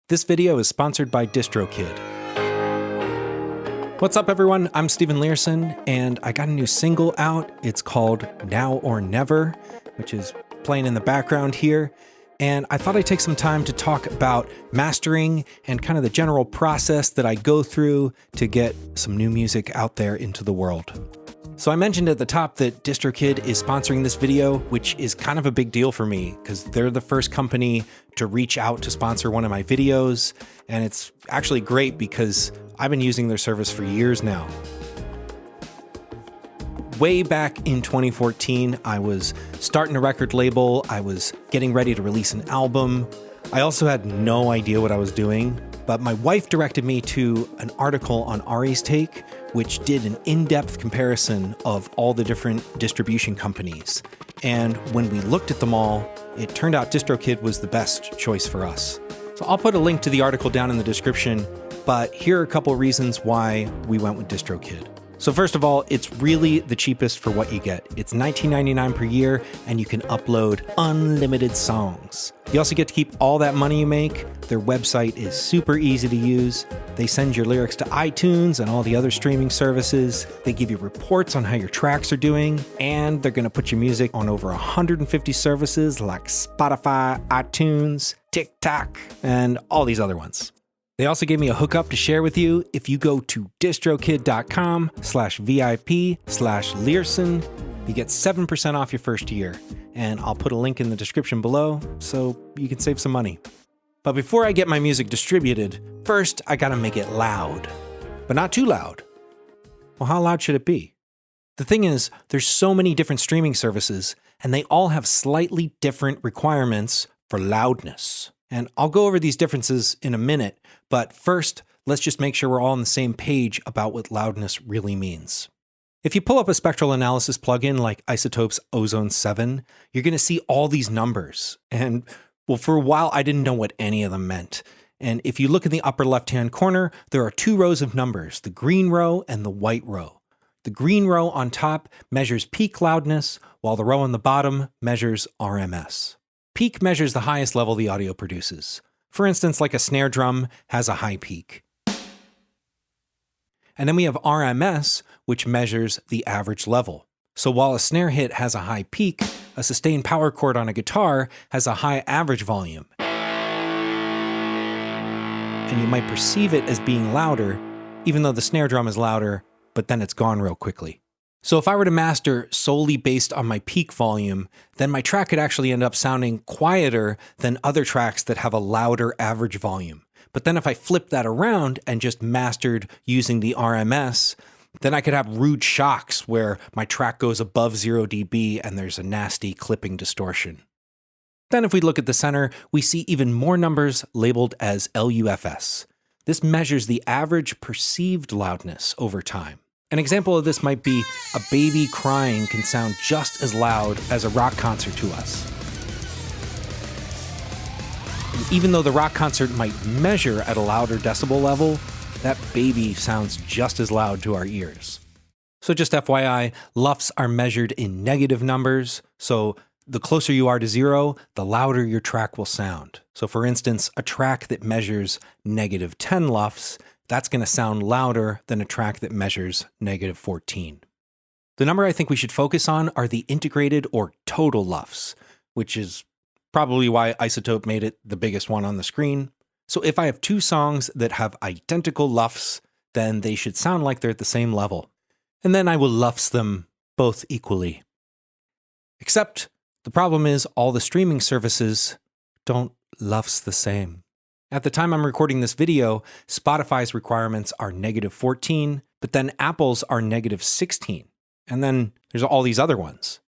This video is sponsored by DistroKid. What's up everyone, I'm Steven Learson, and I got a new single out. It's called Now or Never, which is playing in the background here. And I thought I'd take some time to talk about mastering and kind of the general process that I go through to get some new music out there into the world. So I mentioned at the top that DistroKid is sponsoring this video, which is kind of a big deal for me because they're the first company to reach out to sponsor one of my videos. And it's actually great because I've been using their service for years now. Way back in 2014, I was starting a record label. I was getting ready to release an album. I also had no idea what I was doing, but my wife directed me to an article on Ari's Take, which did an in-depth comparison of all the different distribution companies. And when we looked at them all, it turned out DistroKid was the best choice for us. So I'll put a link to the article down in the description, but here are a couple of reasons why we went with DistroKid. So first of all, it's really the cheapest for what you get. It's $19.99 per year, and you can upload unlimited songs. You also get to keep all that money you make. Their website is super easy to use. They send your lyrics to iTunes and all the other streaming services. They give you reports on how your tracks are doing, and they're gonna put your music on over 150 services like Spotify, iTunes, TikTok, and all these other ones. They also gave me a hookup to share with you. If you go to distrokid.com/VIP/Learson, you get 7% off your first year. And I'll put a link in the description below so you can save some money. But before I get my music distributed, first I gotta make it loud. But not too loud. Well, how loud should it be? The thing is, there's so many different streaming services, and they all have slightly different requirements for loudness. And I'll go over these differences in a minute, but first, let's just make sure we're all on the same page about what loudness really means. If you pull up a spectral analysis plugin like iZotope's Ozone 7, you're going to see all these numbers. And well, for a while, I didn't know what any of them meant. And if you look in the upper left-hand corner, there are two rows of numbers, the green row and the white row. The green row on top measures peak loudness, while the row on the bottom measures RMS. Peak measures the highest level the audio produces. For instance, like a snare drum has a high peak. And then we have RMS, which measures the average level. So while a snare hit has a high peak, a sustained power chord on a guitar has a high average volume. And you might perceive it as being louder, even though the snare drum is louder, but then it's gone real quickly. So if I were to master solely based on my peak volume, then my track could actually end up sounding quieter than other tracks that have a louder average volume. But then if I flip that around and just mastered using the RMS, then I could have rude shocks where my track goes above 0 dB and there's a nasty clipping distortion. Then if we look at the center, we see even more numbers labeled as LUFS. This measures the average perceived loudness over time. An example of this might be a baby crying can sound just as loud as a rock concert to us. And even though the rock concert might measure at a louder decibel level, that baby sounds just as loud to our ears. So just FYI, LUFS are measured in negative numbers, so the closer you are to 0, the louder your track will sound. So for instance, a track that measures -10 LUFS, that's going to sound louder than a track that measures -14. The number I think we should focus on are the integrated or total LUFS, which is probably why iZotope made it the biggest one on the screen. So if I have two songs that have identical LUFS, then they should sound like they're at the same level. And then I will LUFS them both equally. Except the problem is all the streaming services don't LUFS the same. At the time I'm recording this video, Spotify's requirements are -14, but then Apple's are -16. And then there's all these other ones.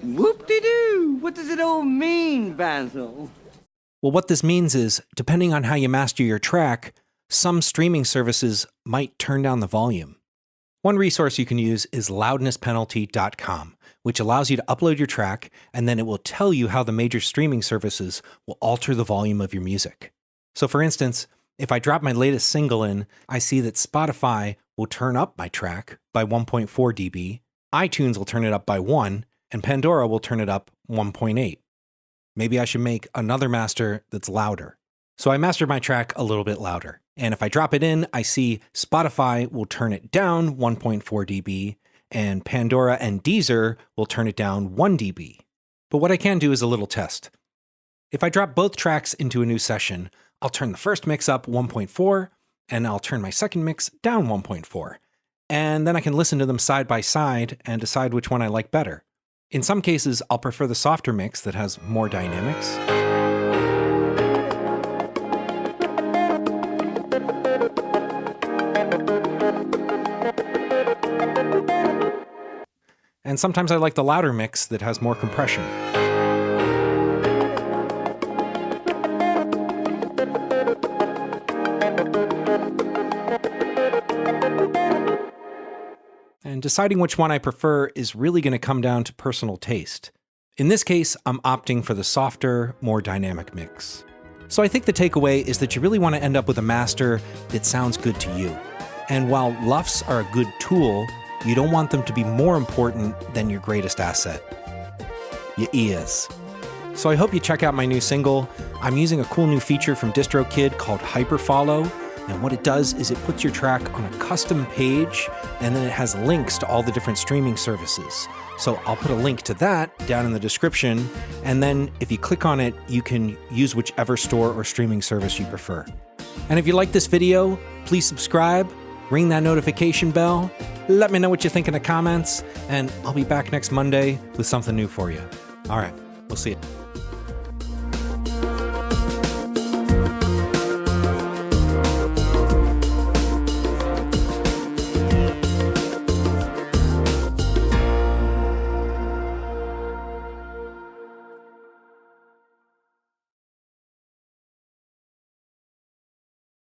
Whoop-de-doo! What does it all mean, Basil? Well, what this means is, depending on how you master your track, some streaming services might turn down the volume. One resource you can use is loudnesspenalty.com, which allows you to upload your track, and then it will tell you how the major streaming services will alter the volume of your music. So for instance, if I drop my latest single in, I see that Spotify will turn up my track by 1.4 dB, iTunes will turn it up by 1, and Pandora will turn it up 1.8. Maybe I should make another master that's louder. So I mastered my track a little bit louder. And if I drop it in, I see Spotify will turn it down 1.4 dB, and Pandora and Deezer will turn it down 1 dB. But what I can do is a little test. If I drop both tracks into a new session, I'll turn the first mix up 1.4, and I'll turn my second mix down 1.4. And then I can listen to them side by side and decide which one I like better. In some cases, I'll prefer the softer mix that has more dynamics. And sometimes I like the louder mix that has more compression. And deciding which one I prefer is really going to come down to personal taste. In this case, I'm opting for the softer, more dynamic mix. So I think the takeaway is that you really want to end up with a master that sounds good to you. And while LUFS are a good tool, you don't want them to be more important than your greatest asset, your ears. So I hope you check out my new single. I'm using a cool new feature from DistroKid called Hyperfollow. And what it does is it puts your track on a custom page, and then it has links to all the different streaming services. So I'll put a link to that down in the description, and then if you click on it, you can use whichever store or streaming service you prefer. And if you like this video, please subscribe, ring that notification bell, let me know what you think in the comments, and I'll be back next Monday with something new for you. All right, we'll see you.